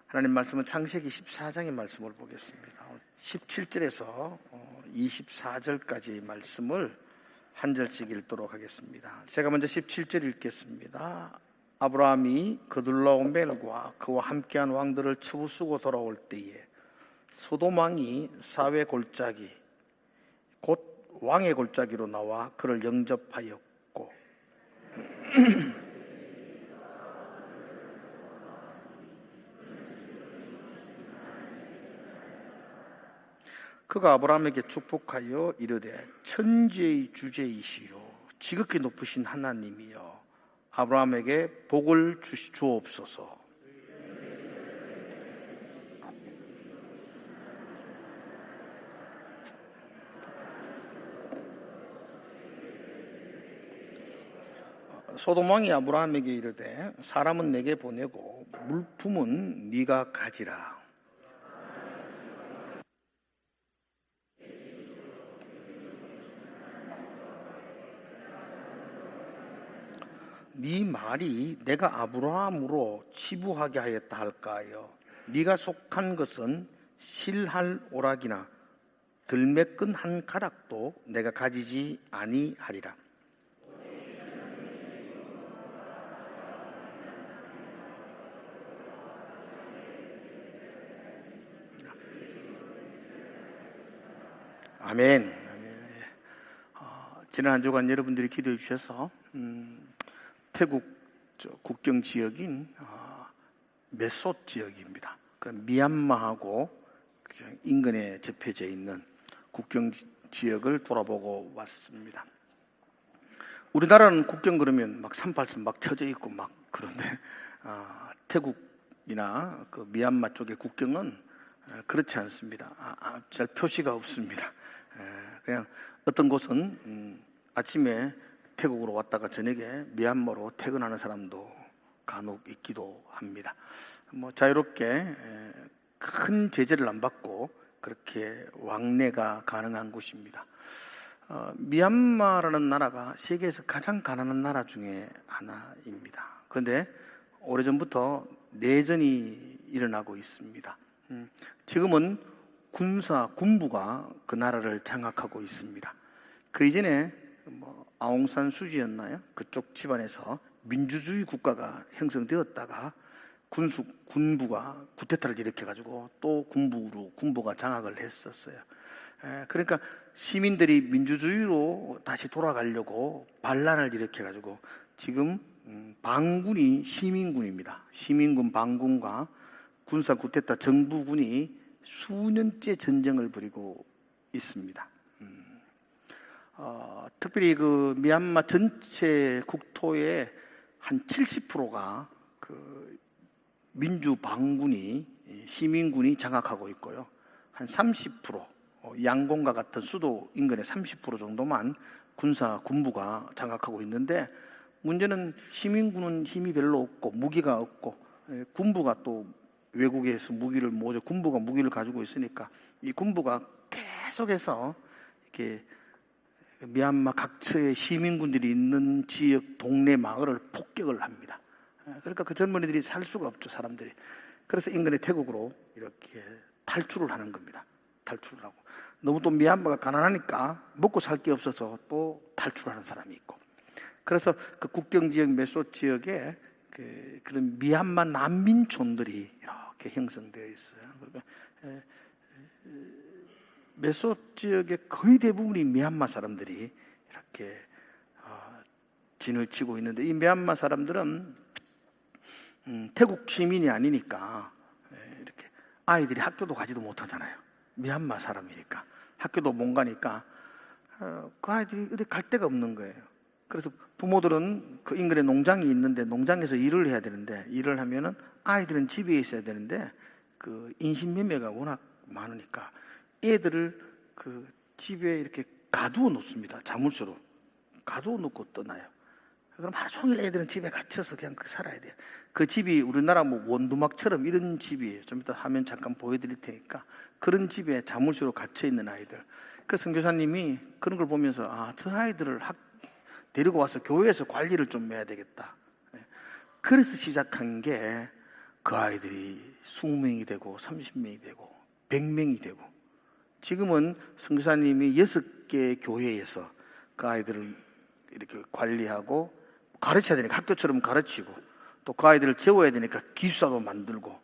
하나님 말씀은 창세기 14장의 말씀을 보겠습니다. 17절에서 24절까지 말씀을 한 절씩 읽도록 하겠습니다. 제가 먼저 17절 읽겠습니다. 아브라함이 거둘러온 벨과 그와 함께한 왕들을 쳐부수고 돌아올 때에 소돔 왕이 사회 골짜기 곧 왕의 골짜기로 나와 그를 영접하였고 그가 아브라함에게 축복하여 이르되 천지의 주제이시요 지극히 높으신 하나님이여 아브라함에게 복을 주옵소서. 소돔 왕이 아브라함에게 이르되 사람은 내게 보내고 물품은 네가 가지라. 네 말이 내가 아브라함으로 치부하게 하였다 할까요? 네가 속한 것은 실할 오락이나 들매끈 한 가닥도 내가 가지지 아니하리라. 아멘. 지난 한 주간 여러분들이 기도해 주셔서 태국 국경 지역인 메소 지역입니다. 미얀마하고 인근에 접해져 있는 국경 지역을 돌아보고 왔습니다. 우리나라는 국경 그러면 막 38선 막 쳐져 있고 막 그런데 태국이나 그 미얀마 쪽의 국경은 그렇지 않습니다. 잘 표시가 없습니다. 그냥 어떤 곳은 아침에 태국으로 왔다가 저녁에 미얀마로 퇴근하는 사람도 간혹 있기도 합니다. 자유롭게 큰 제재를 안 받고 그렇게 왕래가 가능한 곳입니다. 미얀마라는 나라가 세계에서 가장 가난한 나라 중에 하나입니다. 그런데 오래전부터 내전이 일어나고 있습니다. 지금은 군부가 그 나라를 장악하고 있습니다. 그 이전에 아웅산 수지였나요? 그쪽 집안에서 민주주의 국가가 형성되었다가 군부가 쿠데타를 일으켜가지고 또 군부가 장악을 했었어요. 그러니까 시민들이 민주주의로 다시 돌아가려고 반란을 일으켜가지고 지금 반군이 시민군입니다. 시민군 반군과 군사 쿠데타 정부군이 수년째 전쟁을 벌이고 있습니다. 특별히 그 미얀마 전체 국토의 한 70%가 그 민주 반군이 시민군이 장악하고 있고요. 한 30% 양곤과 같은 수도 인근의 30% 정도만 군부가 장악하고 있는데 문제는 시민군은 힘이 별로 없고 무기가 없고 군부가 또 외국에서 군부가 무기를 가지고 있으니까 이 군부가 계속해서 이렇게 미얀마 각처의 시민군들이 있는 지역 동네 마을을 폭격을 합니다. 그러니까 그 젊은이들이 살 수가 없죠, 사람들이. 그래서 인근의 태국으로 이렇게 탈출을 하는 겁니다. 탈출을 하고. 너무 또 미얀마가 가난하니까 먹고 살 게 없어서 또 탈출하는 사람이 있고. 그래서 그 국경 지역 메소 지역에 그런 미얀마 난민촌들이 이렇게 형성되어 있어요. 그러니까 메소 지역의 거의 대부분이 미얀마 사람들이 이렇게 진을 치고 있는데 이 미얀마 사람들은 태국 시민이 아니니까 이렇게 아이들이 학교도 가지도 못하잖아요. 미얀마 사람이니까 학교도 못 가니까 그 아이들이 어디 갈 데가 없는 거예요. 그래서 부모들은 그 인근에 농장이 있는데 농장에서 일을 해야 되는데 일을 하면은 아이들은 집에 있어야 되는데 그 인신매매가 워낙 많으니까 애들을 그 집에 이렇게 가두어 놓습니다. 자물쇠로 가두어 놓고 떠나요. 그럼 하루 종일 애들은 집에 갇혀서 그냥 살아야 돼요. 그 집이 우리나라 원두막처럼 이런 집이에요. 좀 이따 화면 잠깐 보여드릴 테니까 그런 집에 자물쇠로 갇혀 있는 아이들. 그 선교사님이 그런 걸 보면서 저 아이들을 데리고 와서 교회에서 관리를 좀 해야 되겠다. 그래서 시작한 게 그 아이들이 20명이 되고 30명이 되고 100명이 되고, 지금은 선교사님이 6개 교회에서 그 아이들을 이렇게 관리하고 가르쳐야 되니까 학교처럼 가르치고, 또 그 아이들을 재워야 되니까 기숙사도 만들고,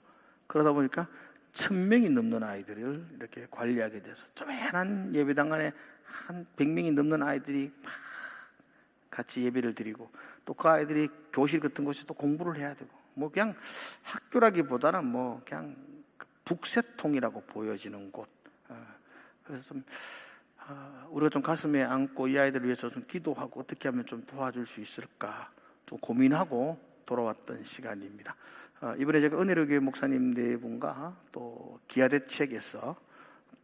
그러다 보니까 1000명이 넘는 아이들을 이렇게 관리하게 돼서 조그만한 예배당 안에 한 100명이 넘는 아이들이 막 같이 예배를 드리고, 또 그 아이들이 교실 같은 곳에서 또 공부를 해야 되고, 뭐 그냥 학교라기보다는 뭐 그냥 북새통이라고 보여지는 곳. 그래서 좀 우리가 좀 가슴에 안고 이 아이들을 위해서 좀 기도하고 어떻게 하면 좀 도와줄 수 있을까 좀 고민하고 돌아왔던 시간입니다. 이번에 제가 은혜로교회 목사님 네 분과 또 기아대책에서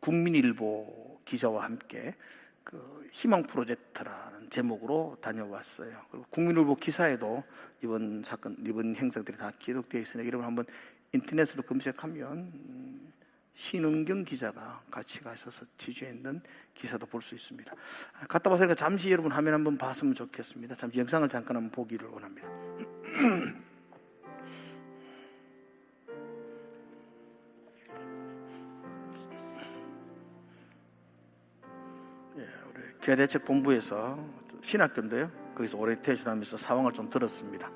국민일보 기자와 함께 그 희망 프로젝트라는 제목으로 다녀왔어요. 그리고 국민일보 기사에도 이번 사건, 이번 행사들이 다 기록되어 있으니까 여러분 한번 인터넷으로 검색하면 신은경 기자가 같이 가셔서 취재했는 기사도 볼 수 있습니다. 갔다 와서 잠시 여러분 화면 한번 봤으면 좋겠습니다. 잠시 영상을 잠깐 한번 보기를 원합니다. 우리 기아대책본부에서 신학교인데요, 거기서 오리엔테이션 하면서 상황을 좀 들었습니다.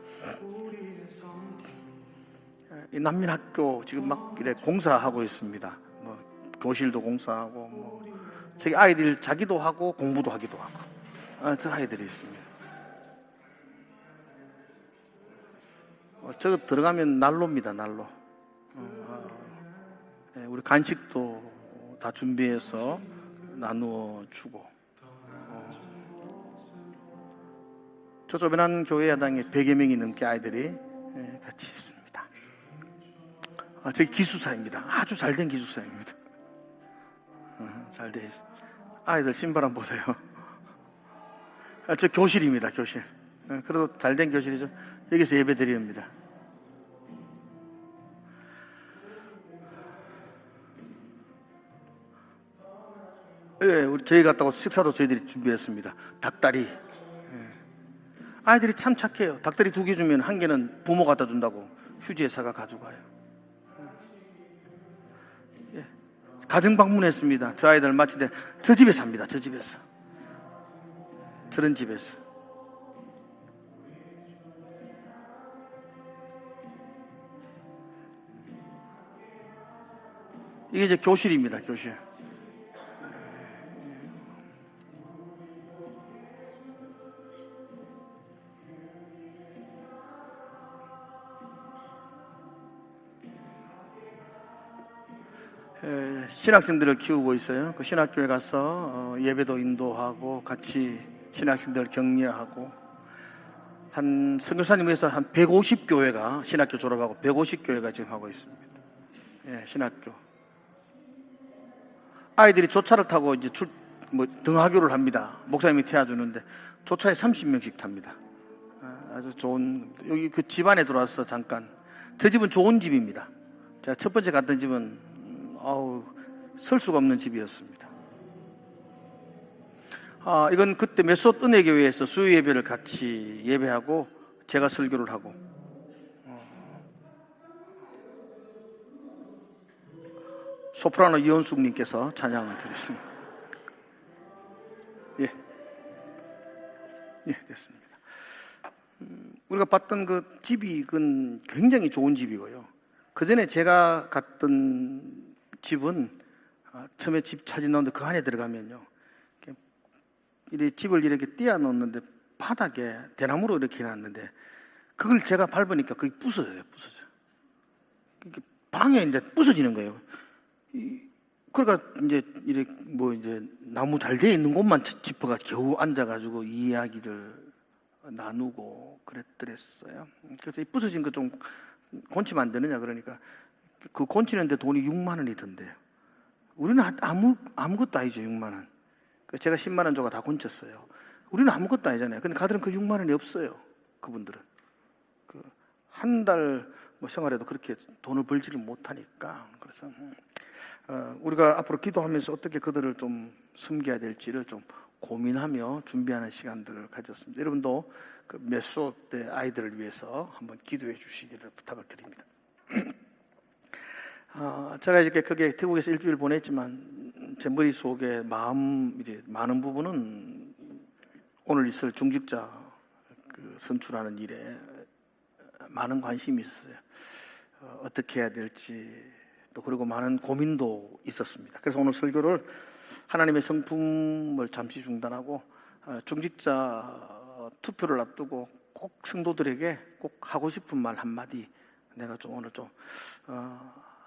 이 난민학교 지금 막 이래 공사하고 있습니다. 뭐 교실도 공사하고, 뭐 저기 아이들 자기도 하고 공부도 하기도 하고, 저 아이들이 있습니다. 저거 들어가면 난로입니다, 난로. 우리 간식도 다 준비해서 나누어 주고, 저 조변한 교회 야당에 100여 명이 넘게 아이들이 같이 있습니다. 저기 기숙사입니다. 아주 잘된 기숙사입니다. 잘 돼 있어. 아이들 신발 한번 보세요. 저 교실입니다, 교실. 그래도 잘된 교실이죠. 여기서 예배 드립니다. 저희 갔다고 식사도 저희들이 준비했습니다. 닭다리. 아이들이 참 착해요. 닭다리 2개 주면 1개는 부모 갖다 준다고 휴지회사가 가져가요. 가정 방문했습니다. 저 아이들 마치 저 집에 삽니다. 저 집에서. 저런 집에서. 이게 이제 교실입니다, 교실. 신학생들을 키우고 있어요. 그 신학교에 가서 예배도 인도하고 같이 신학생들 격려하고, 한 선교사님에서 한 150교회가 신학교 졸업하고 150교회가 지금 하고 있습니다. 신학교. 아이들이 조차를 타고 이제 등하교를 합니다. 목사님이 태워주는데 조차에 30명씩 탑니다. 아주 좋은, 여기 그 집안에 들어와서 잠깐. 저 집은 좋은 집입니다. 제가 첫 번째 갔던 집은 설 수가 없는 집이었습니다. 이건 그때 메소드 은혜교회에서 수요 예배를 같이 예배하고 제가 설교를 하고, 소프라노 이현숙님께서 찬양을 드렸습니다. 됐습니다. 우리가 봤던 그 집이 굉장히 좋은 집이고요. 그 전에 제가 갔던 집은 처음에 집 사진 나오는데 그 안에 들어가면요, 이 집을 이렇게 띄워 놓는데 바닥에 대나무로 이렇게 해놨는데 그걸 제가 밟으니까 그게 부서져요. 방에 이제 부서지는 거예요. 그러니까 이제 이렇게 이제 나무 잘 되어 있는 곳만 짚어가 겨우 앉아가지고 이야기를 나누고 그랬더랬어요. 그래서 이 부서진 거 좀 곤치면 안 되느냐 그러니까 그 곤치는데 돈이 6만 원이 든대요. 우리는 아무것도 아니죠, 6만 원. 제가 10만 원 줘가 다 곤쳤어요. 우리는 아무것도 아니잖아요. 근데 가들은 그 6만 원이 없어요. 그분들은 한 달 생활에도 그렇게 돈을 벌지를 못하니까. 그래서 우리가 앞으로 기도하면서 어떻게 그들을 좀 숨겨야 될지를 좀 고민하며 준비하는 시간들을 가졌습니다. 여러분도 그 메소 때 아이들을 위해서 한번 기도해 주시기를 부탁을 드립니다. 제가 이렇게 그게 태국에서 일주일 보냈지만 제 머릿속에 이제 많은 부분은 오늘 있을 중직자 선출하는 일에 많은 관심이 있었어요. 어떻게 해야 될지, 또 그리고 많은 고민도 있었습니다. 그래서 오늘 설교를 하나님의 성품을 잠시 중단하고 중직자 투표를 앞두고 꼭 성도들에게 꼭 하고 싶은 말 한마디, 내가 좀 오늘 좀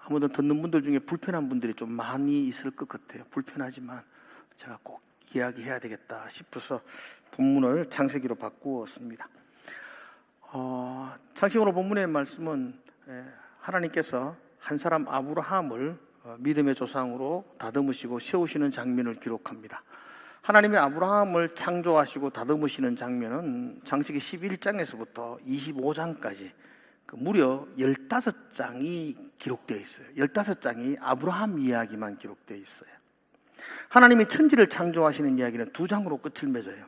아무튼 듣는 분들 중에 불편한 분들이 좀 많이 있을 것 같아요. 불편하지만 제가 꼭 이야기해야 되겠다 싶어서 본문을 창세기로 바꾸었습니다. 창세기로 본문의 말씀은 하나님께서 한 사람 아브라함을 믿음의 조상으로 다듬으시고 세우시는 장면을 기록합니다. 하나님의 아브라함을 창조하시고 다듬으시는 장면은 창세기 11장에서부터 25장까지 무려 15장이 기록되어 있어요. 15장이 아브라함 이야기만 기록되어 있어요. 하나님이 천지를 창조하시는 이야기는 2장으로 끝을 맺어요.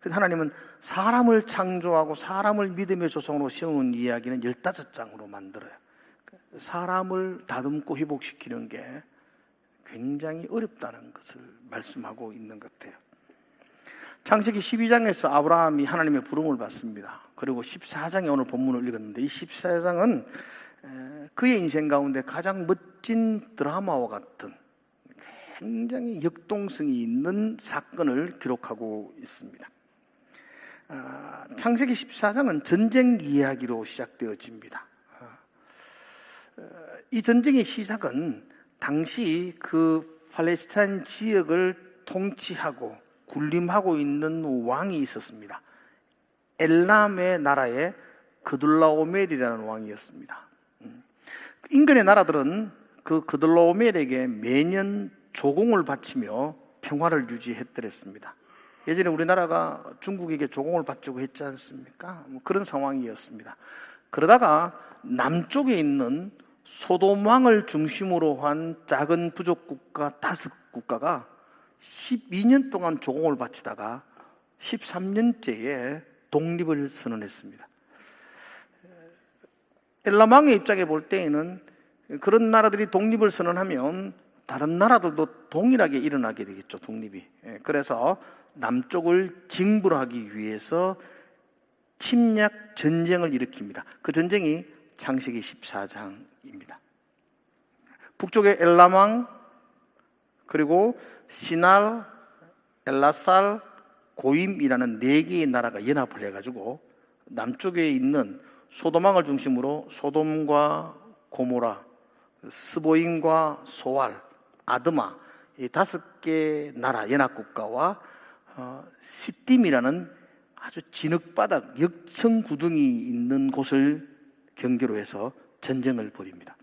그래서 하나님은 사람을 창조하고 사람을 믿음의 조상으로 세우는 이야기는 15장으로 만들어요. 사람을 다듬고 회복시키는 게 굉장히 어렵다는 것을 말씀하고 있는 것 같아요. 창세기 12장에서 아브라함이 하나님의 부름을 받습니다. 그리고 14장에 오늘 본문을 읽었는데, 이 14장은 그의 인생 가운데 가장 멋진 드라마와 같은 굉장히 역동성이 있는 사건을 기록하고 있습니다. 창세기 14장은 전쟁 이야기로 시작되어집니다. 이 전쟁의 시작은 당시 그 팔레스타인 지역을 통치하고 군림하고 있는 왕이 있었습니다. 엘람의 나라의 그둘라오멜이라는 왕이었습니다. 인근의 나라들은 그 그둘라오멜에게 매년 조공을 바치며 평화를 유지했더랬습니다. 예전에 우리나라가 중국에게 조공을 바치고 했지 않습니까? 그런 상황이었습니다. 그러다가 남쪽에 있는 소돔 왕을 중심으로 한 작은 부족 국가 5국가가 12년 동안 조공을 바치다가 13년째에 독립을 선언했습니다. 엘람 왕의 입장에 볼 때에는 그런 나라들이 독립을 선언하면 다른 나라들도 동일하게 일어나게 되겠죠, 독립이. 그래서 남쪽을 징벌하기 위해서 침략 전쟁을 일으킵니다. 그 전쟁이 창세기 14장입니다. 북쪽의 엘람 왕, 그리고 시날, 엘라살, 고임이라는 4개의 나라가 연합을 해가지고 남쪽에 있는 소돔 왕을 중심으로 소돔과 고모라, 스보임과 소알, 아드마, 이 5개 나라 연합국가와 시딤이라는 아주 진흙바닥, 역청구둥이 있는 곳을 경계로 해서 전쟁을 벌입니다.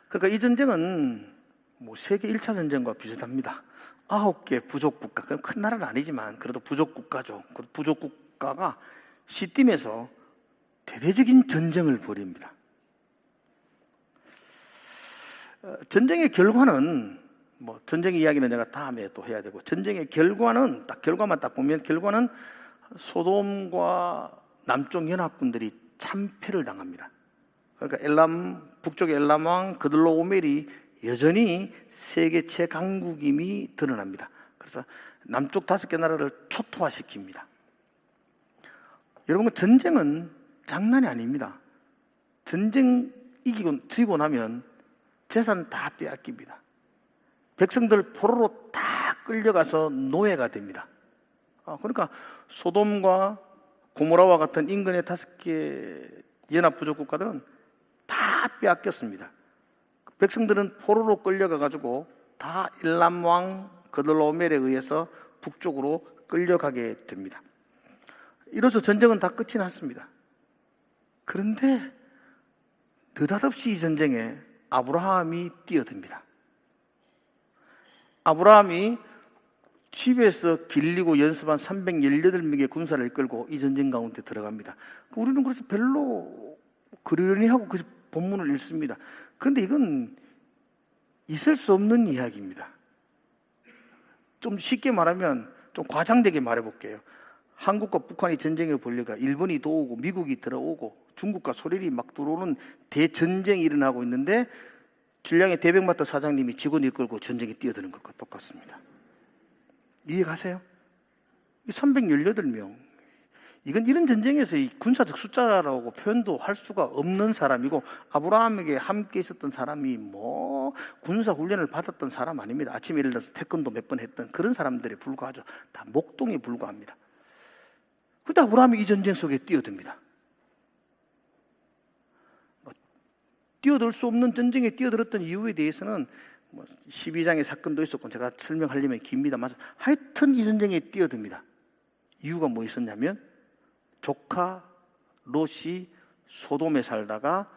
그러니까 이 전쟁은 세계 1차 전쟁과 비슷합니다. 9개 부족국가, 그럼 큰 나라는 아니지만 그래도 부족국가죠. 그 부족국가가 시딤에서 대대적인 전쟁을 벌입니다. 전쟁의 결과는 전쟁 이야기는 내가 다음에 또 해야 되고, 전쟁의 결과는 결과만 보면 결과는 소돔과 남쪽 연합군들이 참패를 당합니다. 그러니까 북쪽의 엘람 왕 그둘라오멜이 여전히 세계 최강국임이 드러납니다. 그래서 남쪽 5개 나라를 초토화시킵니다. 여러분, 전쟁은 장난이 아닙니다. 전쟁 지고 나면 재산 다 빼앗깁니다. 백성들 포로로 다 끌려가서 노예가 됩니다. 그러니까 소돔과 고모라와 같은 인근의 5개 연합부족국가들은 다 빼앗겼습니다. 백성들은 포로로 끌려가가지고 다 엘람 왕 그둘라오멜에 의해서 북쪽으로 끌려가게 됩니다. 이로써 전쟁은 다 끝이 났습니다. 그런데 느닷없이 이 전쟁에 아브라함이 뛰어듭니다. 아브라함이 집에서 길리고 연습한 318명의 군사를 이끌고 이 전쟁 가운데 들어갑니다. 우리는 그래서 별로 그러려니 하고 그 본문을 읽습니다. 그런데 이건 있을 수 없는 이야기입니다. 좀 쉽게 말하면, 좀 과장되게 말해볼게요. 한국과 북한이 전쟁에 벌려가 일본이 도오고 미국이 들어오고 중국과 소련이 막 들어오는 대전쟁이 일어나고 있는데 전량의 대병마트 사장님이 직원 이끌고 전쟁에 뛰어드는 것과 똑같습니다. 이해가세요? 318명. 이건 이런 전쟁에서 이 군사적 숫자라고 표현도 할 수가 없는 사람이고, 아브라함에게 함께 있었던 사람이 뭐 군사 훈련을 받았던 사람 아닙니다. 아침에 일어나서 태권도 몇 번 했던 그런 사람들에 불과하죠. 다 목동에 불과합니다. 그런데 아브라함이 이 전쟁 속에 뛰어듭니다. 뛰어들 수 없는 전쟁에 뛰어들었던 이유에 대해서는 12장의 사건도 있었고 제가 설명하려면 깁니다만, 하여튼 이 전쟁에 뛰어듭니다. 이유가 뭐 있었냐면 조카 롯이 소돔에 살다가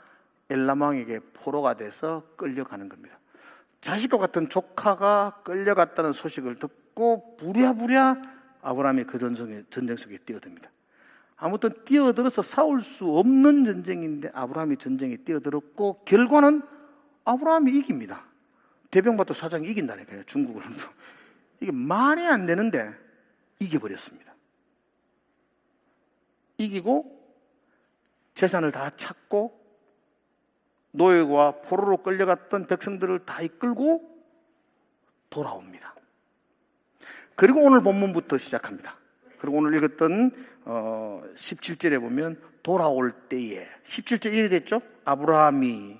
엘람 왕에게 포로가 돼서 끌려가는 겁니다. 자식과 같은 조카가 끌려갔다는 소식을 듣고 부랴부랴 아브라함이 그 전쟁 속에 뛰어듭니다. 아무튼 뛰어들어서 싸울 수 없는 전쟁인데 아브라함이 전쟁에 뛰어들었고, 결과는 아브라함이 이깁니다. 대병마트 사장이 이긴다니까요, 중국을. 이게 말이 안 되는데 이겨버렸습니다. 이기고 재산을 다 찾고 노예와 포로로 끌려갔던 백성들을 다 이끌고 돌아옵니다. 그리고 오늘 본문부터 시작합니다. 그리고 오늘 읽었던 17절에 보면 돌아올 때에, 17절 이래 됐죠? 아브라함이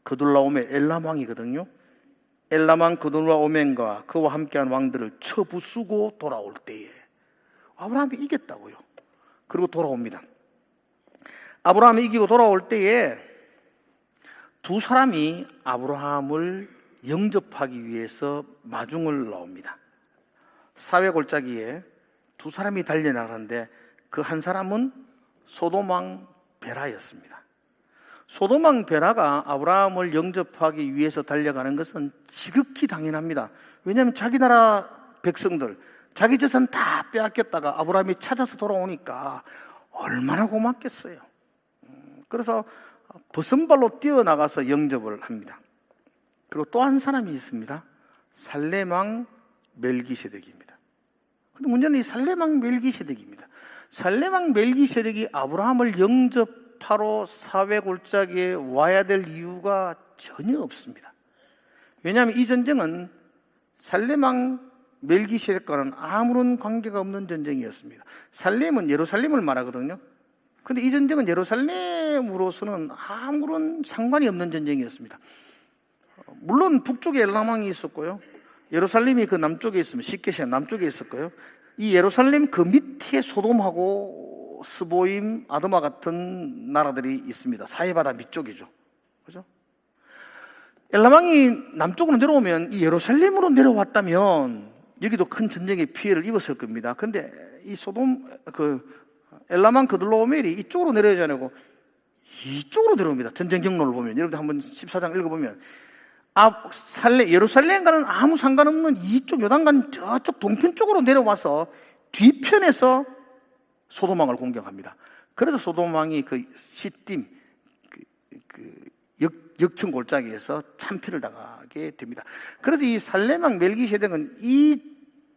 그돌라오멜, 엘람 왕이거든요. 엘람 왕 그돌라오멜과 그와 함께한 왕들을 쳐부수고 돌아올 때에, 아브라함이 이겼다고요. 그리고 돌아옵니다. 아브라함이 이기고 돌아올 때에 두 사람이 아브라함을 영접하기 위해서 마중을 나옵니다. 사회 골짜기에 두 사람이 달려나가는데 그 한 사람은 소돔 왕 베라였습니다. 소돔 왕 베라가 아브라함을 영접하기 위해서 달려가는 것은 지극히 당연합니다. 왜냐하면 자기 나라 백성들, 자기 재산 다 빼앗겼다가 아브라함이 찾아서 돌아오니까 얼마나 고맙겠어요. 그래서 벗은발로 뛰어나가서 영접을 합니다. 그리고 또 한 사람이 있습니다. 살렘 왕 멜기세덱입니다. 근데 문제는 이 살렘 왕 멜기세덱입니다. 살렘 왕 멜기세덱이 아브라함을 영접하러 사회 골짜기에 와야 될 이유가 전혀 없습니다. 왜냐하면 이 전쟁은 살렘 왕 멜기세덱과는 아무런 관계가 없는 전쟁이었습니다. 살렘은 예루살렘을 말하거든요. 그런데 이 전쟁은 예루살렘으로서는 아무런 상관이 없는 전쟁이었습니다. 물론 북쪽에 엘람 왕이 있었고요, 예루살렘이 그 남쪽에 있으면 시케시아 남쪽에 있었고요, 이 예루살렘 그 밑에 소돔하고 스보임, 아드마 같은 나라들이 있습니다. 사해바다 밑쪽이죠. 그죠? 엘람 왕이 남쪽으로 내려오면 이 예루살렘으로 내려왔다면 여기도 큰 전쟁의 피해를 입었을 겁니다. 그런데 이 소돔, 엘람 왕 그돌라오멜이 이쪽으로 내려오지 않고 이쪽으로 내려옵니다. 전쟁 경로를 보면, 여러분들 한번 14장 읽어보면 예루살렘과는 아무 상관없는 이쪽 요단강 저쪽 동편 쪽으로 내려와서 뒤편에서 소돔 왕을 공격합니다. 그래서 소돔 왕이 그 시딤 역청 골짜기에서 참패를 당하게 됩니다. 그래서 이 살렘 왕 멜기세덱은 이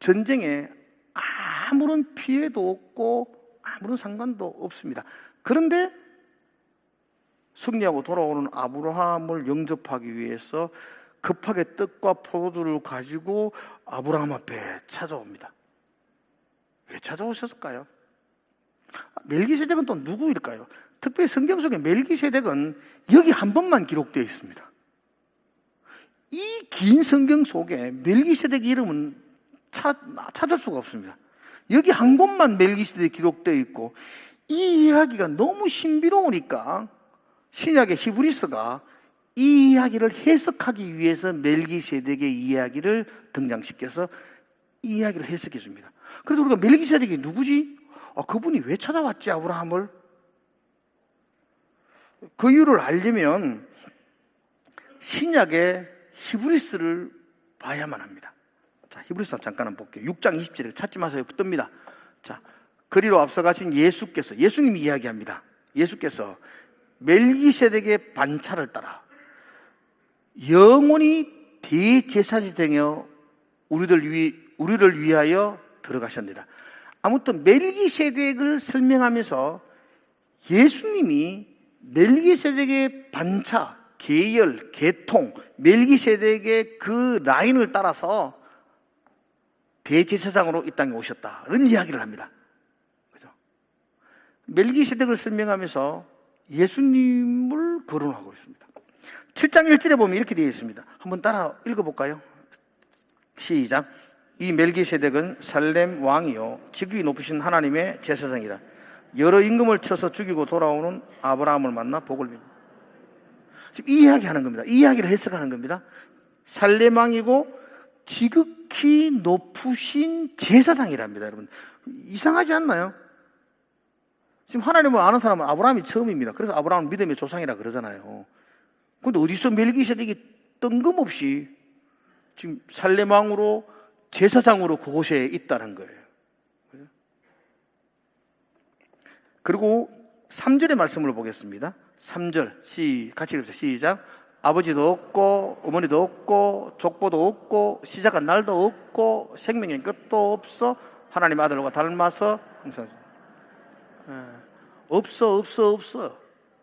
전쟁에 아무런 피해도 없고 아무런 상관도 없습니다. 그런데 승리하고 돌아오는 아브라함을 영접하기 위해서 급하게 떡과 포도주를 가지고 아브라함 앞에 찾아옵니다. 왜 찾아오셨을까요? 멜기세덱은 또 누구일까요? 특별히 성경 속에 멜기세덱은 여기 한 번만 기록되어 있습니다. 이 긴 성경 속에 멜기세덱 이름은 찾을 수가 없습니다. 여기 한 곳만 멜기세덱 기록되어 있고, 이 이야기가 너무 신비로우니까 신약의 히브리서가 이 이야기를 해석하기 위해서 멜기세덱의 이야기를 등장시켜서 이 이야기를 해석해 줍니다. 그래서 우리가 멜기세덱이 누구지? 그분이 왜 찾아왔지, 아브라함을? 그 이유를 알려면 신약의 히브리서를 봐야만 합니다. 자, 히브리서 잠깐 한번 볼게요. 6장 20절을 찾지 마세요. 뜹니다. 자, 그리로 앞서가신 예수님이 이야기합니다. 예수께서 멜기세덱의 반차를 따라 영원히 대제사장이 되어 우리를 위하여 들어가셨느니라. 아무튼 멜기세덱을 설명하면서 예수님이 멜기세덱의 반차, 계열, 계통, 멜기세덱의 그 라인을 따라서 대제사장으로 이 땅에 오셨다, 이런 이야기를 합니다. 그죠? 멜기세덱을 설명하면서 예수님을 거론하고 있습니다. 7장 1절에 보면 이렇게 되어 있습니다. 한번 따라 읽어볼까요? 시작. 이 멜기세덱은 살렘 왕이요 직위 높으신 하나님의 제사장이라. 여러 임금을 쳐서 죽이고 돌아오는 아브라함을 만나 복을 빕니다. 지금 이 이야기하는 겁니다. 이 이야기를 해석하는 겁니다. 살렘 왕이고 지극히 높으신 제사장이랍니다. 여러분, 이상하지 않나요? 지금 하나님을 아는 사람은 아브라함이 처음입니다. 그래서 아브라함은 믿음의 조상이라 그러잖아요. 그런데 어디서 멜기세덱이 뜬금없이 지금 살렘 왕으로 제사장으로 그곳에 있다는 거예요. 그리고 3절의 말씀을 보겠습니다. 3절 같이 읽읍시다. 시작. 아버지도 없고 어머니도 없고 족보도 없고 시작한 날도 없고 생명의 끝도 없어 하나님 아들과 닮아서 항상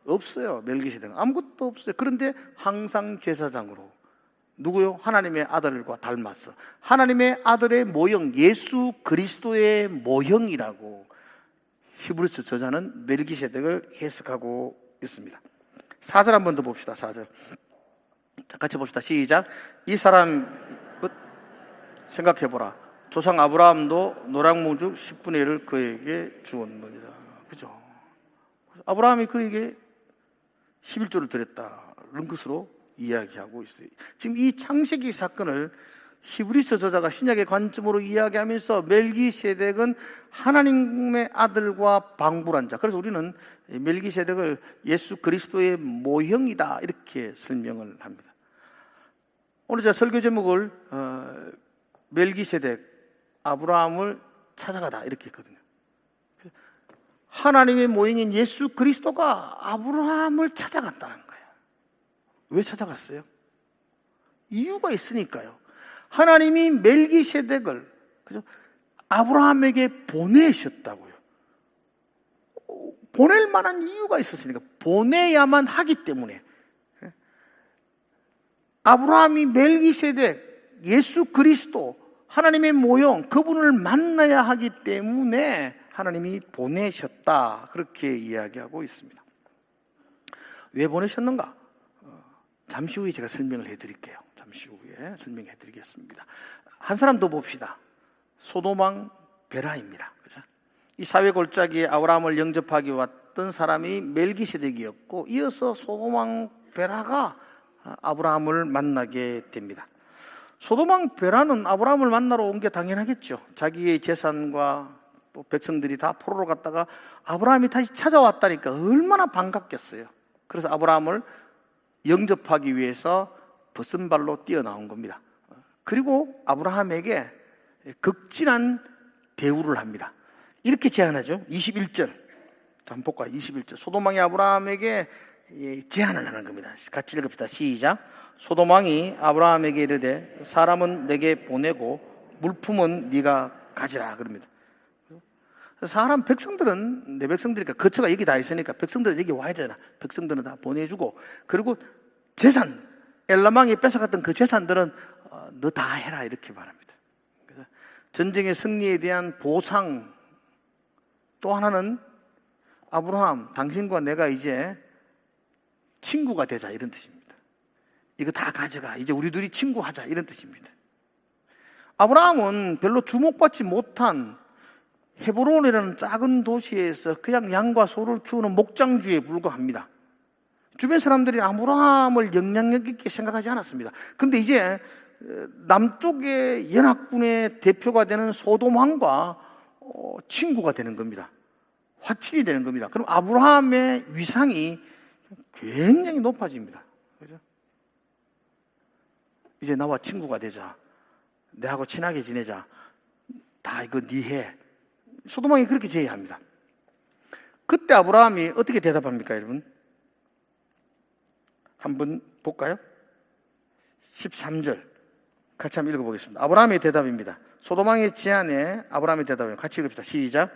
없어요. 멜기세덱은 아무것도 없어요. 그런데 항상 제사장으로 누구요? 하나님의 아들과 닮았어. 하나님의 아들의 모형, 예수 그리스도의 모형이라고 히브리서 저자는 멜기세덱을 해석하고 있습니다. 4절 한 번 더 봅시다. 4절 같이 봅시다. 시작. 이 사람 생각해보라. 조상 아브라함도 노랑무주 10분의 1을 그에게 주었느니라. 그죠? 아브라함이 그에게 11조를 드렸다는 것으로 이야기하고 있어요. 지금 이 창세기 사건을 히브리서 저자가 신약의 관점으로 이야기하면서 멜기세덱은 하나님의 아들과 방불한 자. 그래서 우리는 멜기세덱을 예수 그리스도의 모형이다, 이렇게 설명을 합니다. 오늘 제가 설교 제목을 멜기세덱 아브라함을 찾아가다, 이렇게 했거든요. 하나님의 모형인 예수 그리스도가 아브라함을 찾아갔다는 거예요. 왜 찾아갔어요? 이유가 있으니까요. 하나님이 멜기세덱을 아브라함에게 보내셨다고요. 보낼 만한 이유가 있었으니까, 보내야만 하기 때문에. 아브라함이 멜기세덱, 예수 그리스도, 하나님의 모형, 그분을 만나야 하기 때문에 하나님이 보내셨다, 그렇게 이야기하고 있습니다. 왜 보내셨는가? 잠시 후에 제가 설명을 해드릴게요. 잠시 후에 설명해 드리겠습니다. 한 사람 더 봅시다. 소돔왕 베라입니다. 그죠? 이 사회 골짜기에 아브라함을 영접하기 왔던 사람이 멜기세덱이었고, 이어서 소돔왕 베라가 아브라함을 만나게 됩니다. 소돔왕 베라는 아브라함을 만나러 온 게 당연하겠죠. 자기의 재산과 또 백성들이 다 포로로 갔다가 아브라함이 다시 찾아왔다니까 얼마나 반갑겠어요. 그래서 아브라함을 영접하기 위해서 벗은발로 뛰어나온 겁니다. 그리고 아브라함에게 극진한 대우를 합니다. 이렇게 제안하죠. 21절 한번 볼까요? 21절 소돔왕이 아브라함에게 제안을 하는 겁니다. 같이 읽읍시다. 시작. 소돔왕이 아브라함에게 이르되 사람은 내게 보내고 물품은 네가 가지라, 그럽니다. 사람 백성들은, 내 백성들이니까 거처가 여기 다 있으니까 백성들은 여기 와야 되나, 백성들은 다 보내주고, 그리고 재산, 엘람왕이 뺏어갔던 그 재산들은 너 다 해라, 이렇게 말합니다. 그래서 전쟁의 승리에 대한 보상, 또 하나는 아브라함, 당신과 내가 이제 친구가 되자, 이런 뜻입니다. 이거 다 가져가, 이제 우리 둘이 친구하자, 이런 뜻입니다. 아브라함은 별로 주목받지 못한 헤브론이라는 작은 도시에서 그냥 양과 소를 키우는 목장주에 불과합니다. 주변 사람들이 아브라함을 영향력 있게 생각하지 않았습니다. 그런데 이제 남쪽의 연합군의 대표가 되는 소돔 왕과 친구가 되는 겁니다. 화친이 되는 겁니다. 그럼 아브라함의 위상이 굉장히 높아집니다. 그죠? 이제 나와 친구가 되자, 내하고 친하게 지내자, 다 이거 네 해. 소돔 왕이 그렇게 제의합니다. 그때 아브라함이 어떻게 대답합니까, 여러분? 한번 볼까요? 13절 같이 한번 읽어보겠습니다. 아브라함의 대답입니다. 소돔 왕의 제안에 아브라함의 대답입니다. 같이 읽읍시다. 시작.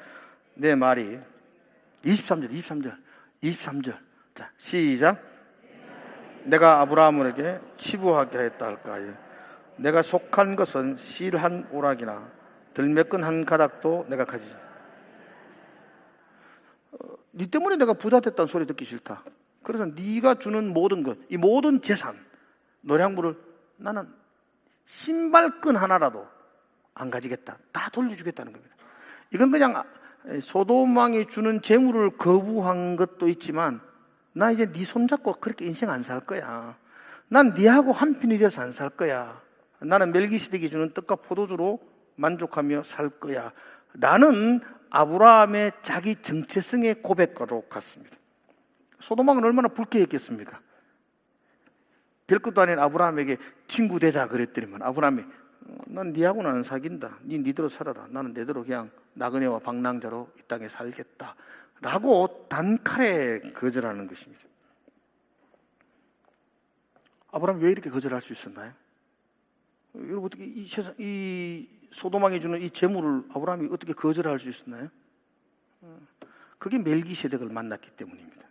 내 말이 23절 자, 시작. 내가 아브라함에게 치부하게 하였다 할까요? 내가 속한 것은 실한 오락이나 들매끈 한 가닥도 내가 가지지. 네 때문에 내가 부자 됐다는 소리 듣기 싫다. 그래서 네가 주는 모든 것, 이 모든 재산, 노량물을 나는 신발끈 하나라도 안 가지겠다. 다 돌려주겠다는 겁니다. 이건 그냥 소돔 왕이 주는 재물을 거부한 것도 있지만, 나 이제 네 손잡고 그렇게 인생 안 살 거야. 난 네하고 한편이 돼서 안 살 거야. 나는 멜기세덱이 주는 떡과 포도주로 만족하며 살 거야. 라는 아브라함의 자기 정체성의 고백과도 같습니다. 소돔 왕은 얼마나 불쾌했겠습니까? 별것도 아닌 아브라함에게 친구 되자 그랬더니만 아브라함이 난 네하고 나는 사귄다. 니대로 살아라. 나는 내대로 그냥 나그네와 방랑자로 이 땅에 살겠다. 라고 단칼에 거절하는 것입니다. 아브라함이 왜 이렇게 거절할 수 있었나요? 여러분, 어떻게 이 소돔왕이 주는 이 재물을 아브라함이 어떻게 거절할 수 있었나요? 그게 멜기세덱을 만났기 때문입니다.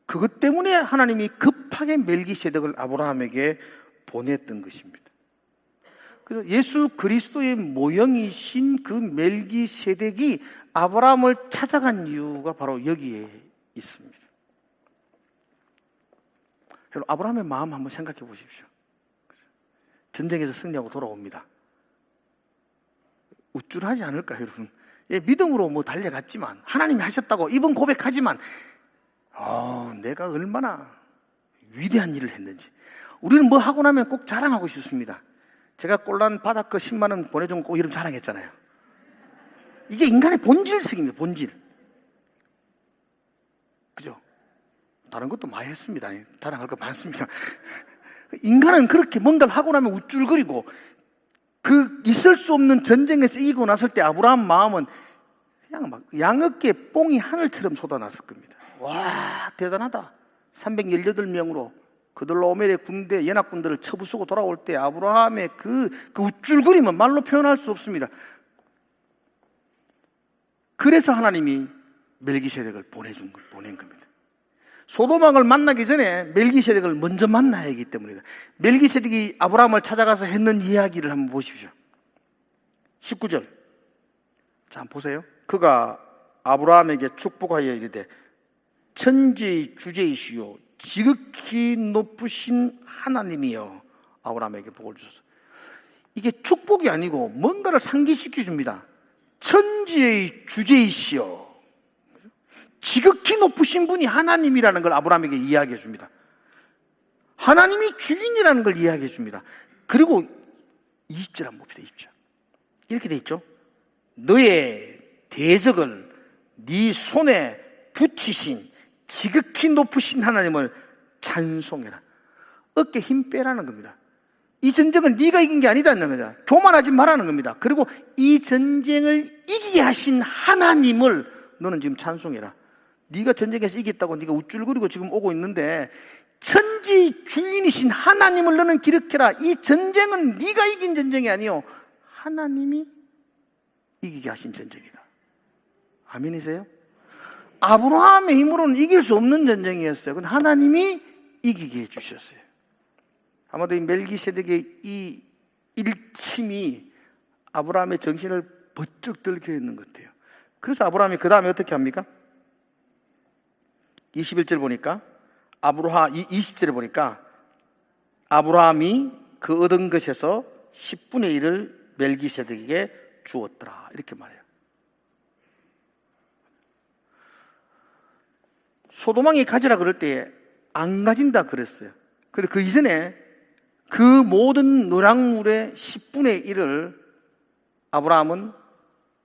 그것 때문에 하나님이 급하게 멜기세덱을 아브라함에게 보냈던 것입니다. 그래서 예수 그리스도의 모형이신 그 멜기세덱이 아브라함을 찾아간 이유가 바로 여기에 있습니다. 여러분, 아브라함의 마음 한번 생각해 보십시오. 전쟁에서 승리하고 돌아옵니다. 우쭐하지 않을까요, 여러분? 예, 믿음으로 뭐 달려갔지만, 하나님이 하셨다고 이번 고백하지만, 내가 얼마나 위대한 일을 했는지. 우리는 뭐 하고 나면 꼭 자랑하고 싶습니다. 제가 꼴란 바닷거 10만 원 보내준 거 꼭 이름 자랑했잖아요. 이게 인간의 본질성입니다, 본질. 그죠? 다른 것도 많이 했습니다. 자랑할 거 많습니다. 인간은 그렇게 뭔가를 하고 나면 우쭐거리고, 그 있을 수 없는 전쟁에서 이기고 났을 때 아브라함 마음은 그냥 막 양어깨 뽕이 하늘처럼 쏟아났을 겁니다. 와, 대단하다. 318명으로 그들로오멜의 군대, 연합군들을 쳐부수고 돌아올 때 아브라함의 그 우쭐거림은 말로 표현할 수 없습니다. 그래서 하나님이 멜기세덱을 보낸 겁니다. 소돔왕을 만나기 전에 멜기세덱을 먼저 만나야 하기 때문이다. 멜기세덱이 아브라함을 찾아가서 했는 이야기를 한번 보십시오. 19절. 자, 한번 보세요. 그가 아브라함에게 축복하여 이르되 천지의 주제이시요 지극히 높으신 하나님이여 아브라함에게 복을 주소서. 이게 축복이 아니고 뭔가를 상기시켜 줍니다. 천지의 주제이시여 지극히 높으신 분이 하나님이라는 걸 아브라함에게 이야기해 줍니다. 하나님이 주인이라는 걸 이야기해 줍니다. 그리고 20절 한번 봅시다. 20절. 이렇게 돼 있죠. 너의 대적을 네 손에 붙이신 지극히 높으신 하나님을 찬송해라. 어깨 힘 빼라는 겁니다. 이 전쟁은 네가 이긴 게 아니다는 거죠. 교만하지 말라는 겁니다. 그리고 이 전쟁을 이기게 하신 하나님을 너는 지금 찬송해라. 네가 전쟁에서 이겼다고 네가 우쭐거리고 지금 오고 있는데 천지 주인이신 하나님을 너는 기억해라. 이 전쟁은 네가 이긴 전쟁이 아니요 하나님이 이기게 하신 전쟁이다. 아멘이세요? 아브라함의 힘으로는 이길 수 없는 전쟁이었어요. 그건 하나님이 이기게 해주셨어요. 아마도 이 멜기세덱의 이 일침이 아브라함의 정신을 번쩍 들게 했는 것 같아요. 그래서 아브라함이 그 다음에 어떻게 합니까? 21절 보니까 20절에 보니까 아브라함이 그 얻은 것에서 10분의 1을 멜기세덱에게 주었더라 이렇게 말해요. 소돔왕이 가지라 그럴 때 안 가진다 그랬어요. 그런데 그 이전에 그 모든 노량물의 10분의 1을 아브라함은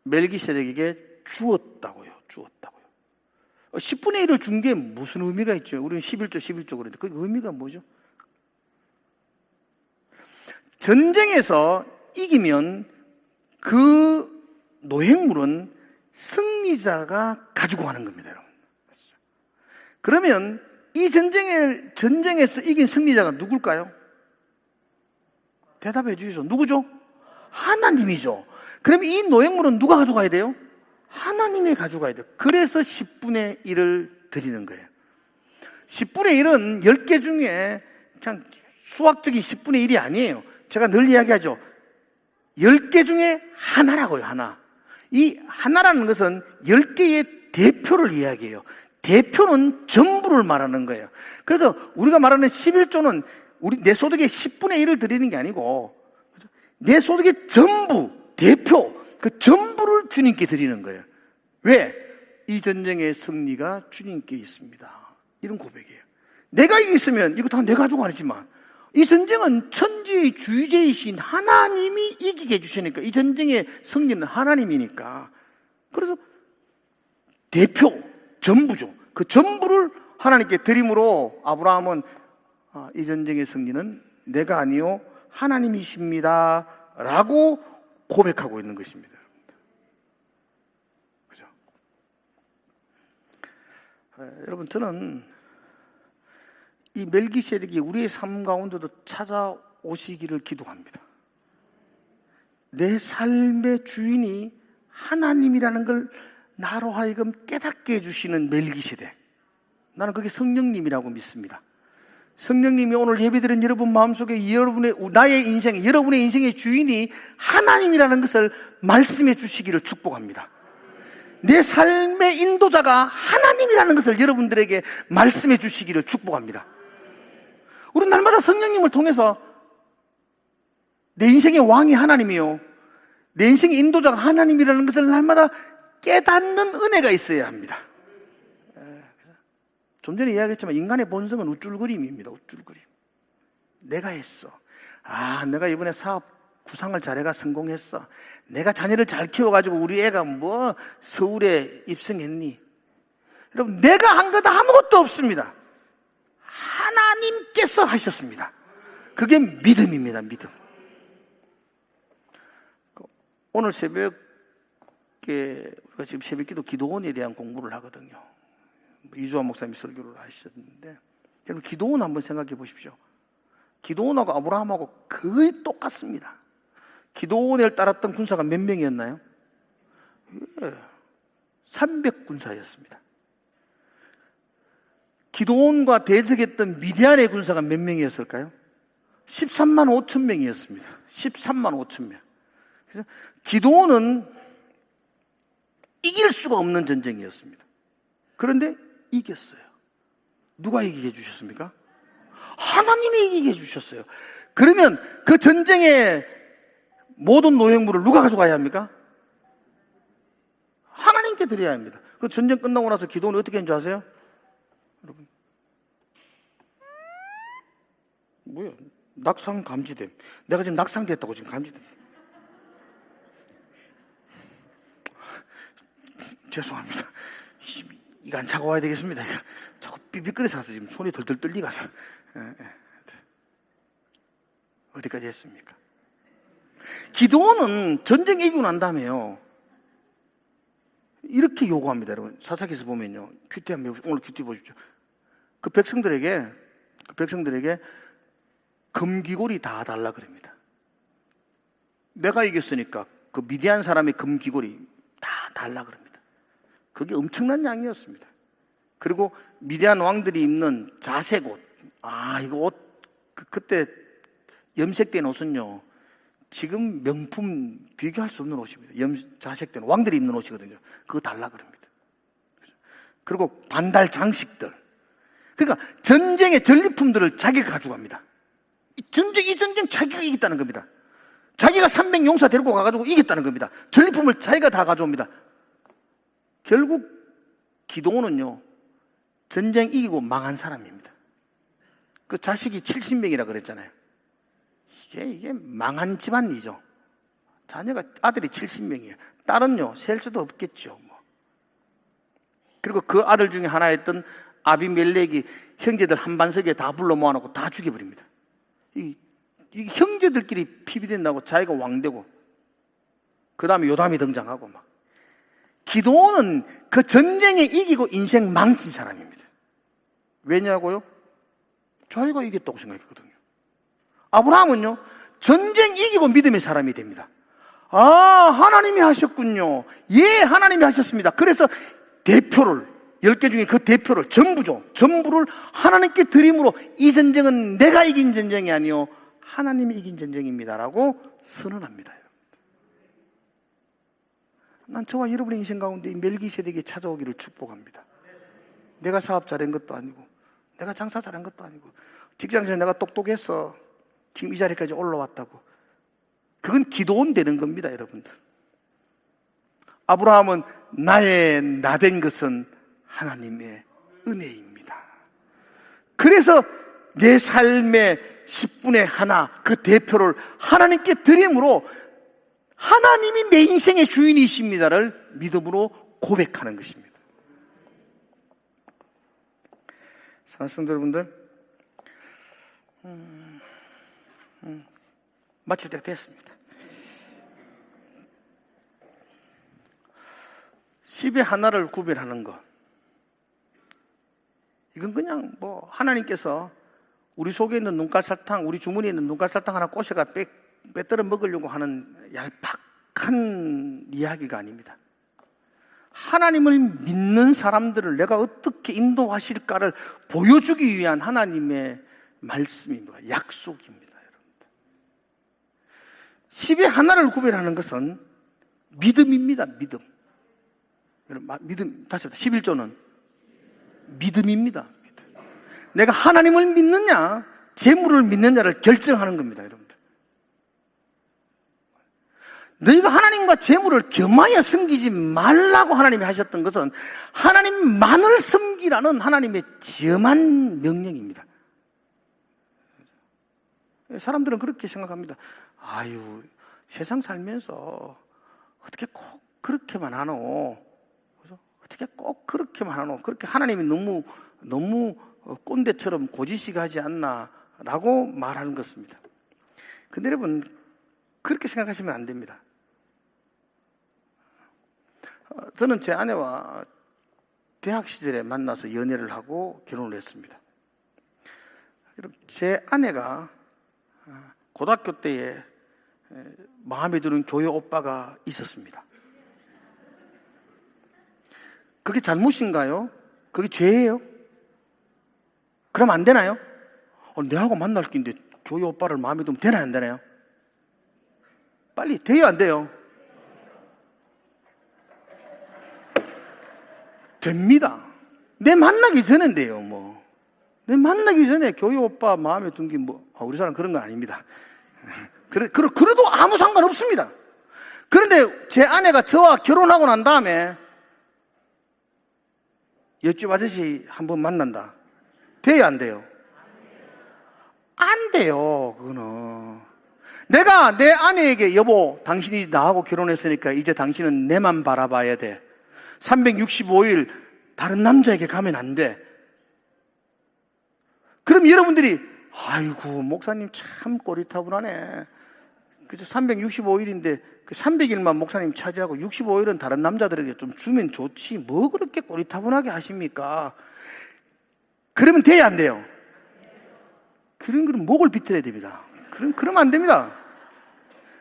멜기세덱에게 주었다고요. 10분의 1을 준 게 무슨 의미가 있죠? 우리는 11조 그러는데 그 의미가 뭐죠? 전쟁에서 이기면 그 노획물은 승리자가 가지고 가는 겁니다, 여러분. 그러면 이 전쟁에서 이긴 승리자가 누굴까요? 대답해 주시죠. 누구죠? 하나님이죠. 그럼 이 노획물은 누가 가져가야 돼요? 하나님이 가져가야 돼요. 그래서 10분의 1을 드리는 거예요. 10분의 1은 10개 중에 그냥 수학적인 10분의 1이 아니에요. 제가 늘 이야기하죠. 10개 중에 하나라고요, 하나. 이 하나라는 것은 10개의 대표를 이야기해요. 대표는 전부를 말하는 거예요. 그래서 우리가 말하는 11조는 내 소득의 10분의 1을 드리는 게 아니고 내 소득의 전부, 대표, 그 전부를 주님께 드리는 거예요. 왜? 이 전쟁의 승리가 주님께 있습니다. 이런 고백이에요. 내가 이겼으면 이거 다 내 가지고 아니지만 이 전쟁은 천지의 주제이신 하나님이 이기게 해주시니까 이 전쟁의 승리는 하나님이니까 그래서 대표, 전부죠. 그 전부를 하나님께 드림으로 아브라함은 이 전쟁의 승리는 내가 아니요 하나님이십니다 라고 고백하고 있는 것입니다. 그죠? 여러분, 저는 이 멜기세덱이 우리의 삶 가운데도 찾아오시기를 기도합니다. 내 삶의 주인이 하나님이라는 걸 나로 하여금 깨닫게 해주시는 멜기세덱. 나는 그게 성령님이라고 믿습니다. 성령님이 오늘 예배드린 여러분 마음속에 나의 인생에, 여러분의 인생의 주인이 하나님이라는 것을 말씀해 주시기를 축복합니다. 내 삶의 인도자가 하나님이라는 것을 여러분들에게 말씀해 주시기를 축복합니다. 우리는 날마다 성령님을 통해서 내 인생의 왕이 하나님이요, 내 인생의 인도자가 하나님이라는 것을 날마다 깨닫는 은혜가 있어야 합니다. 좀 전에 이야기했지만 인간의 본성은 우쭐거림입니다. 우쭐거림. 내가 했어. 내가 이번에 사업 구상을 잘해가 성공했어. 내가 자녀를 잘 키워가지고 우리 애가 뭐 서울에 입성했니? 여러분, 내가 한 거다 아무것도 없습니다. 하나님께서 하셨습니다. 그게 믿음입니다. 믿음. 오늘 새벽에 우리가 지금 새벽기도 기도원에 대한 공부를 하거든요. 이주환 목사님이 설교를 하셨는데, 여러분 기도원 한번 생각해 보십시오. 기도원하고 아브라함하고 거의 똑같습니다. 기도원을 따랐던 군사가 몇 명이었나요? 300군사였습니다. 기도원과 대적했던 미디안의 군사가 몇 명이었을까요? 13만 5천 명이었습니다. 13만 5천 명. 그래서 기도원은 이길 수가 없는 전쟁이었습니다. 그런데 이겼어요. 누가 이기게 해주셨습니까? 하나님이 이기게 해주셨어요. 그러면 그 전쟁의 모든 노획물을 누가 가져가야 합니까? 하나님께 드려야 합니다. 그 전쟁 끝나고 나서 기도원이 어떻게 했는지 아세요? 여러분, 뭐야? 낙상 감지됨. 내가 지금 낙상됐다고 지금 감지됨. 죄송합니다. 이거 안 차고 와야 되겠습니다. 자꾸 삐삐거려서 지금 손이 덜덜 떨리가서. 어디까지 했습니까? 기도원은 전쟁 이기고 난 다음에요, 이렇게 요구합니다. 여러분, 사사기에서 보면요, 큐티 한번 오늘 큐티 보십시오. 그 백성들에게 금귀골이 다 달라 그럽니다. 내가 이겼으니까 그 미디안 사람의 금귀골이 다 달라 그럽니다. 그게 엄청난 양이었습니다. 그리고 미디안 왕들이 입는 자색 옷, 이거 옷, 그때 염색된 옷은요, 지금 명품 비교할 수 없는 옷입니다. 자색된 왕들이 입는 옷이거든요. 그거 달라 그럽니다. 그리고 반달 장식들. 그러니까 전쟁의 전리품들을 자기가 가져갑니다. 이 전쟁 자기가 이겼다는 겁니다. 자기가 300용사 데리고 가가지고 이겼다는 겁니다. 전리품을 자기가 다 가져옵니다. 결국 기도원은요, 전쟁 이기고 망한 사람입니다. 그 자식이 70명이라 그랬잖아요. 이게 망한 집안이죠. 아들이 70명이에요. 딸은요, 셀 수도 없겠죠. 그리고 그 아들 중에 하나였던 아비멜렉이 형제들 한반석에 다 불러 모아놓고 다 죽여버립니다. 이 형제들끼리 피비린다고 자기가 왕되고, 그 다음에 요담이 등장하고 막. 기도원은 그 전쟁에 이기고 인생 망친 사람입니다. 왜냐고요? 자기가 이겼다고 생각했거든요. 아브라함은요, 전쟁 이기고 믿음의 사람이 됩니다. 하나님이 하셨군요. 예, 하나님이 하셨습니다. 그래서 대표를, 10개 중에 그 대표를 전부를 하나님께 드림으로 이 전쟁은 내가 이긴 전쟁이 아니요 하나님이 이긴 전쟁입니다라고 선언합니다. 난 저와 여러분의 인생 가운데 이 멜기세덱이 찾아오기를 축복합니다. 내가 사업 잘한 것도 아니고 내가 장사 잘한 것도 아니고 직장에서 내가 똑똑해서 지금 이 자리까지 올라왔다고. 그건 기도원 되는 겁니다, 여러분들. 아브라함은 나의 나된 것은 하나님의 은혜입니다. 그래서 내 삶의 10분의 하나 그 대표를 하나님께 드림으로 하나님이 내 인생의 주인이십니다를 믿음으로 고백하는 것입니다. 사랑하는 성도 여러분들, 마칠 때가 됐습니다. 10의 하나를 구별하는 것, 이건 그냥 하나님께서 우리 속에 있는 눈깔설탕, 우리 주머니에 있는 눈깔설탕 하나 꼬셔가 빼들어 먹으려고 하는 얄팍한 이야기가 아닙니다. 하나님을 믿는 사람들을 내가 어떻게 인도하실까를 보여주기 위한 하나님의 말씀입니다. 약속입니다, 여러분들. 10의 하나를 구별하는 것은 믿음입니다, 믿음. 믿음, 다시 합니다. 11조는 믿음입니다. 믿음. 내가 하나님을 믿느냐, 재물을 믿느냐를 결정하는 겁니다, 여러분들. 너희가 하나님과 재물을 겸하여 섬기지 말라고 하나님이 하셨던 것은 하나님만을 섬기라는 하나님의 지엄한 명령입니다. 사람들은 그렇게 생각합니다. 아유, 세상 살면서 어떻게 꼭 그렇게만 하노? 어떻게 꼭 그렇게만 하노? 그렇게 하나님이 너무 꼰대처럼 고지식하지 않나라고 말하는 것입니다. 근데 여러분, 그렇게 생각하시면 안 됩니다. 저는 제 아내와 대학 시절에 만나서 연애를 하고 결혼을 했습니다. 여러분, 제 아내가 고등학교 때에 마음에 드는 교회 오빠가 있었습니다. 그게 잘못인가요? 그게 죄예요? 그럼 안 되나요? 내하고 만날 낀데 교회 오빠를 마음에 두면 되나요, 안 되나요? 빨리 돼요, 안 돼요? 됩니다. 내 만나기 전인데요, 내 만나기 전에 교회 오빠 마음에 든 게 우리 사람 그런 건 아닙니다. 그래도 아무 상관없습니다. 그런데 제 아내가 저와 결혼하고 난 다음에 옆집 아저씨 한번 만난다. 돼요, 안 돼요? 안 돼요, 그거는. 내가 내 아내에게 여보, 당신이 나하고 결혼했으니까 이제 당신은 내만 바라봐야 돼. 365일 다른 남자에게 가면 안 돼. 그럼 여러분들이 아이고, 목사님 참 꼬리타분하네. 그죠? 365일인데 그 300일만 목사님 차지하고 65일은 다른 남자들에게 좀 주면 좋지. 뭐 그렇게 꼬리타분하게 하십니까? 그러면 돼야 안 돼요? 그런 목을 비틀어야 됩니다. 그러면 안 됩니다.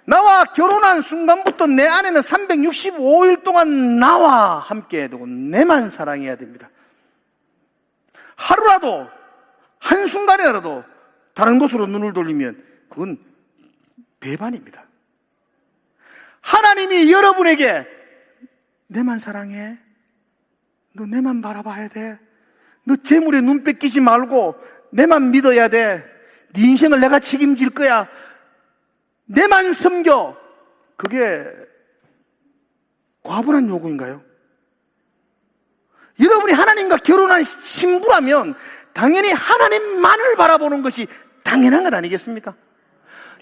나와 결혼한 순간부터 내 아내는 365일 동안 나와 함께 해두고 내만 사랑해야 됩니다. 하루라도, 한순간이라도 다른 곳으로 눈을 돌리면 그건 배반입니다. 하나님이 여러분에게 내만 사랑해. 너 내만 바라봐야 돼. 너 재물에 눈 뺏기지 말고 내만 믿어야 돼. 네 인생을 내가 책임질 거야. 내만 섬겨. 그게 과분한 요구인가요? 여러분이 하나님과 결혼한 신부라면 당연히 하나님만을 바라보는 것이 당연한 것 아니겠습니까?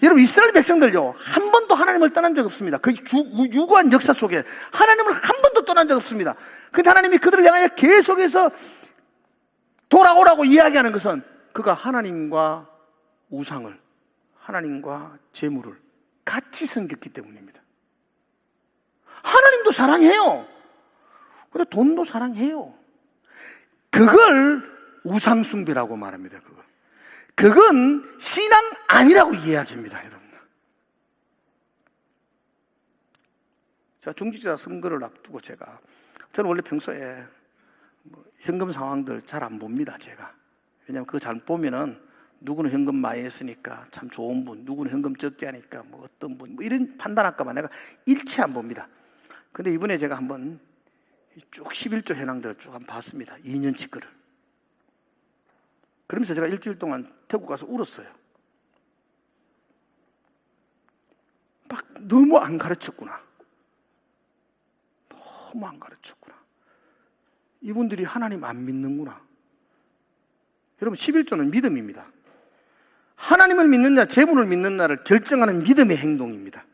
여러분, 이스라엘 백성들요, 한 번도 하나님을 떠난 적 없습니다. 그 유구한 역사 속에 하나님을 한 번도 떠난 적 없습니다. 근데 하나님이 그들을 향하여 계속해서 돌아오라고 이야기하는 것은 그가 하나님과 우상을, 하나님과 재물을 같이 섬겼기 때문입니다. 하나님도 사랑해요. 근데 돈도 사랑해요. 그걸 우상숭배라고 말합니다. 그건 신앙 아니라고 이야기합니다, 여러분. 자, 중직자 선거를 앞두고 저는 원래 평소에 현금 상황들 잘 안 봅니다, 제가. 왜냐하면 그거 잘 보면은 누구는 현금 많이 했으니까 참 좋은 분, 누구는 현금 적게 하니까 뭐 어떤 분, 뭐 이런 판단할까봐 내가 일치 안 봅니다. 근데 이번에 제가 한번 쭉 11조 현황들을 쭉 한번 봤습니다. 2년치 거를. 그러면서 제가 일주일 동안 태국 가서 울었어요. 막 너무 안 가르쳤구나. 너무 안 가르쳤구나. 이분들이 하나님 안 믿는구나. 여러분, 11조는 믿음입니다. 하나님을 믿느냐 재물을 믿느냐를 결정하는 믿음의 행동입니다.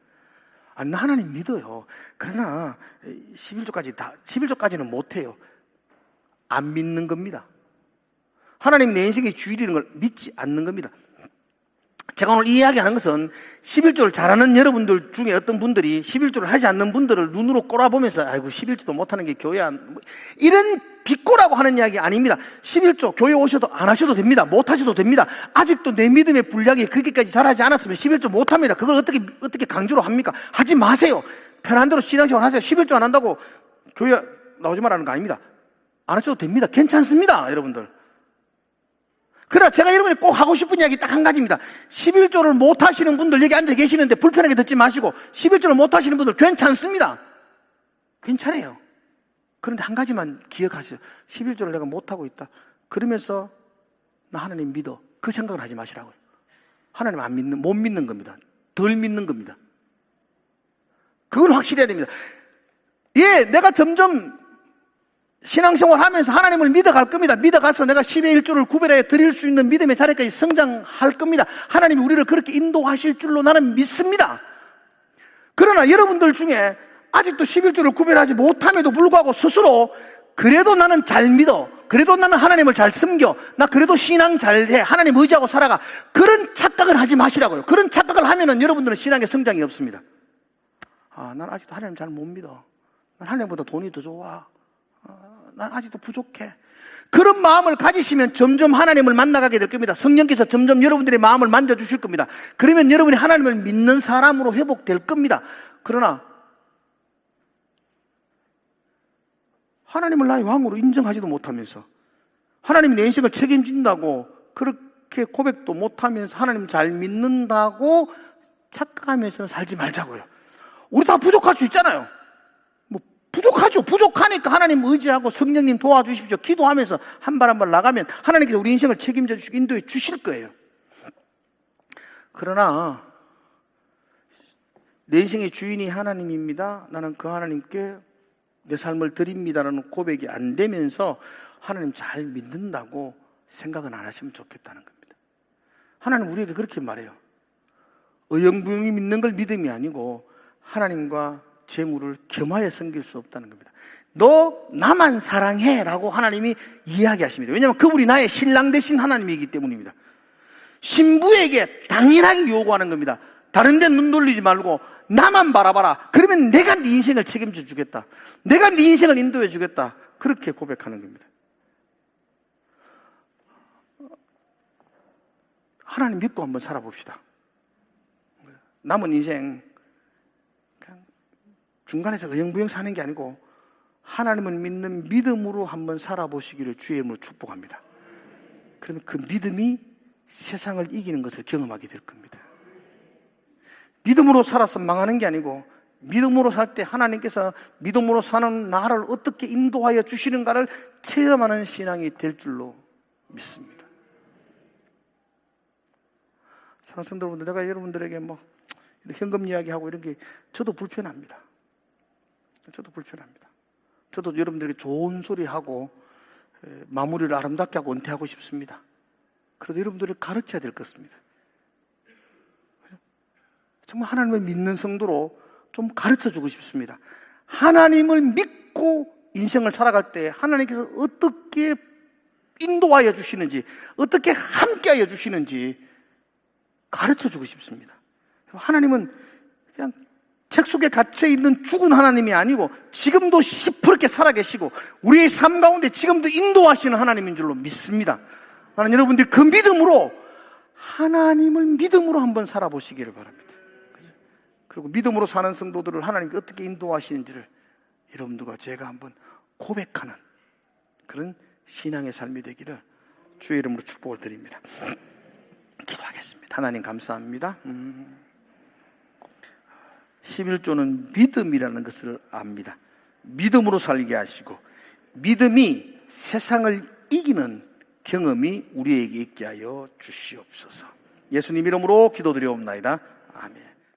나 하나님 믿어요. 그러나 11조까지는 못해요. 안 믿는 겁니다. 하나님 내 인생의 주일이라는 걸 믿지 않는 겁니다. 제가 오늘 이 이야기하는 것은 11조를 잘하는 여러분들 중에 어떤 분들이 11조를 하지 않는 분들을 눈으로 꼬라보면서 아이고 11조도 못하는 게 교회야, 이런 비꼬라고 하는 이야기 아닙니다. 11조 교회 오셔도 안 하셔도 됩니다. 못 하셔도 됩니다. 아직도 내 믿음의 분량이 그렇게까지 잘하지 않았으면 11조 못합니다. 그걸 어떻게 강조로 합니까? 하지 마세요. 편한 대로 신앙생활 하세요. 11조 안 한다고 교회 나오지 말라는 거 아닙니다. 안 하셔도 됩니다. 괜찮습니다, 여러분들. 그러나 제가 여러분이 꼭 하고 싶은 이야기 딱 한 가지입니다. 11조를 못 하시는 분들 여기 앉아 계시는데 불편하게 듣지 마시고 11조를 못 하시는 분들 괜찮습니다. 괜찮아요. 그런데 한 가지만 기억하세요. 11조를 내가 못 하고 있다. 그러면서 나 하나님 믿어. 그 생각을 하지 마시라고요. 하나님 못 믿는 겁니다. 덜 믿는 겁니다. 그건 확실해야 됩니다. 예, 내가 점점 신앙생활 하면서 하나님을 믿어갈 겁니다. 믿어가서 내가 10의 1조를 구별해 드릴 수 있는 믿음의 자리까지 성장할 겁니다. 하나님이 우리를 그렇게 인도하실 줄로 나는 믿습니다. 그러나 여러분들 중에 아직도 11조를 구별하지 못함에도 불구하고 스스로 그래도 나는 잘 믿어, 그래도 나는 하나님을 잘 섬겨, 나 그래도 신앙 잘해, 하나님 의지하고 살아가, 그런 착각을 하지 마시라고요. 그런 착각을 하면은 여러분들은 신앙의 성장이 없습니다. 난 아직도 하나님 잘 못 믿어. 난 하나님보다 돈이 더 좋아. 난 아직도 부족해. 그런 마음을 가지시면 점점 하나님을 만나가게 될 겁니다. 성령께서 점점 여러분들의 마음을 만져주실 겁니다. 그러면 여러분이 하나님을 믿는 사람으로 회복될 겁니다. 그러나 하나님을 나의 왕으로 인정하지도 못하면서 하나님이 내 인생을 책임진다고 그렇게 고백도 못하면서 하나님 잘 믿는다고 착각하면서 살지 말자고요. 우리 다 부족할 수 있잖아요. 부족하죠. 부족하니까 하나님 의지하고 성령님 도와주십시오. 기도하면서 한 발 한 발 나가면 하나님께서 우리 인생을 책임져 주시고 인도해 주실 거예요. 그러나 내 인생의 주인이 하나님입니다. 나는 그 하나님께 내 삶을 드립니다라는 고백이 안 되면서 하나님 잘 믿는다고 생각은 안 하시면 좋겠다는 겁니다. 하나님 우리에게 그렇게 말해요. 의형부형이 믿는 걸 믿음이 아니고 하나님과 재물을 겸하여 섬길 수 없다는 겁니다. 너 나만 사랑해 라고 하나님이 이야기하십니다. 왜냐하면 그분이 나의 신랑 되신 하나님이기 때문입니다. 신부에게 당연하게 요구하는 겁니다. 다른 데 눈 돌리지 말고 나만 바라봐라. 그러면 내가 네 인생을 책임져 주겠다. 내가 네 인생을 인도해 주겠다. 그렇게 고백하는 겁니다. 하나님 믿고 한번 살아봅시다. 남은 인생 중간에서 의형부형 사는 게 아니고 하나님을 믿는 믿음으로 한번 살아보시기를 주의 이름으로 축복합니다. 그러면 그 믿음이 세상을 이기는 것을 경험하게 될 겁니다. 믿음으로 살아서 망하는 게 아니고 믿음으로 살 때 하나님께서 믿음으로 사는 나를 어떻게 인도하여 주시는가를 체험하는 신앙이 될 줄로 믿습니다. 사랑하는 성도 여러분들, 내가 여러분들에게 현금 이야기하고 이런 게 저도 불편합니다. 저도 여러분들에게 좋은 소리 하고 마무리를 아름답게 하고 은퇴하고 싶습니다. 그래도 여러분들을 가르쳐야 될 것입니다. 정말 하나님을 믿는 성도로 좀 가르쳐주고 싶습니다. 하나님을 믿고 인생을 살아갈 때 하나님께서 어떻게 인도하여 주시는지, 어떻게 함께하여 주시는지 가르쳐주고 싶습니다. 하나님은 그냥 책 속에 갇혀있는 죽은 하나님이 아니고 지금도 시퍼렇게 살아계시고 우리의 삶 가운데 지금도 인도하시는 하나님인 줄로 믿습니다. 나는 여러분들이 그 믿음으로 하나님을 믿음으로 한번 살아보시기를 바랍니다. 그리고 믿음으로 사는 성도들을 하나님께 어떻게 인도하시는지를 여러분들과 제가 한번 고백하는 그런 신앙의 삶이 되기를 주의 이름으로 축복을 드립니다. 기도하겠습니다. 하나님 감사합니다. 11조는 믿음이라는 것을 압니다. 믿음으로 살게 하시고 믿음이 세상을 이기는 경험이 우리에게 있게 하여 주시옵소서. 예수님 이름으로 기도드리옵나이다. 아멘.